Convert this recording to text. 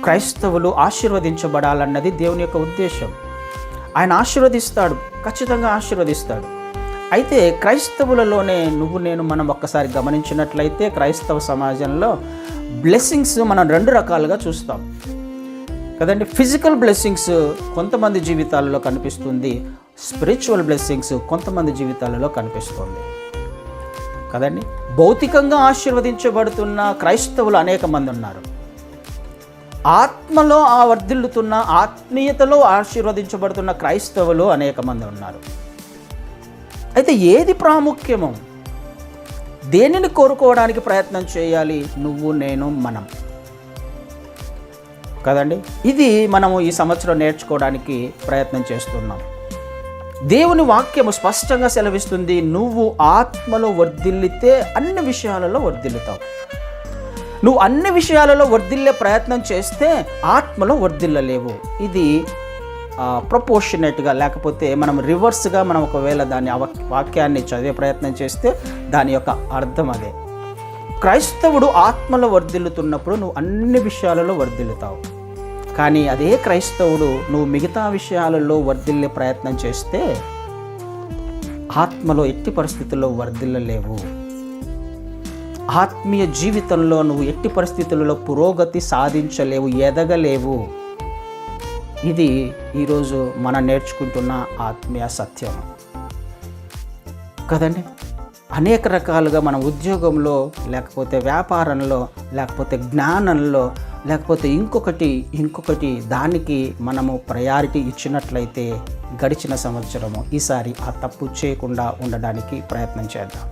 క్రైస్తవులు ఆశీర్వదించబడాలన్నది దేవుని యొక్క ఉద్దేశం. ఆయన ఆశీర్వదిస్తాడు, ఖచ్చితంగా ఆశీర్వదిస్తాడు. అయితే క్రైస్తవులలోనే మనం ఒక్కసారి గమనించినట్లయితే క్రైస్తవ సమాజంలో బ్లెస్సింగ్స్ మనం రెండు రకాలుగా చూస్తాం కదండి. ఫిజికల్ బ్లెస్సింగ్స్ కొంతమంది జీవితాలలో కనిపిస్తుంది, స్పిరిచువల్ బ్లెస్సింగ్స్ కొంతమంది జీవితాలలో కనిపిస్తుంది కదండి. భౌతికంగా ఆశీర్వదించబడుతున్న క్రైస్తవులు అనేక మంది ఉన్నారు. ఆత్మలో వర్ధిల్లుతున్న, ఆత్మీయతలో ఆశీర్వదించబడుతున్న క్రైస్తవులు అనేక మంది ఉన్నారు. అయితే ఏది ప్రాముఖ్యమో, దేనిని కోరుకోవడానికి ప్రయత్నం చేయాలి? నువ్వు, నేను, మనం కదండి. ఇది మనము ఈ సంవత్సరం నేర్చుకోవడానికి ప్రయత్నం చేస్తున్నాం. దేవుని వాక్యము స్పష్టంగా సెలవిస్తుంది, నువ్వు ఆత్మలో వర్ధిల్లితే అన్ని విషయాలలో వర్ధిల్లుతావు. నువ్వు అన్ని విషయాలలో వర్ధిల్లే ప్రయత్నం చేస్తే ఆత్మలో వర్ధిల్లలేవు. ఇది ప్రపోర్షనేట్గా, లేకపోతే మనం రివర్స్గా మనం ఒకవేళ దాని వాక్యాన్ని చదివే ప్రయత్నం చేస్తే దాని యొక్క అర్థం అదే. క్రైస్తవుడు ఆత్మలో వర్ధిల్లుతున్నప్పుడు నువ్వు అన్ని విషయాలలో వర్ధిల్లుతావు. కానీ అదే క్రైస్తవుడు నువ్వు మిగతా విషయాలలో వర్ధిల్లే ప్రయత్నం చేస్తే ఆత్మలో ఎట్టి పరిస్థితుల్లో వర్ధిల్లలేవు. ఆత్మీయ జీవితంలో నువ్వు ఎట్టి పరిస్థితులలో పురోగతి సాధించలేవు, ఎదగలేవు. ఇది ఈరోజు మనం నేర్చుకుంటున్న ఆత్మీయ సత్యం కదండి. అనేక రకాలుగా మన ఉద్యోగంలో, లేకపోతే వ్యాపారంలో, లేకపోతే జ్ఞానంలో, లేకపోతే ఇంకొకటి దానికి మనము ప్రయారిటీ ఇచ్చినట్లయితే గడిచిన సంవత్సరము ఈసారి ఆ తప్పు చేయకుండా ఉండడానికి ప్రయత్నం చేద్దాం.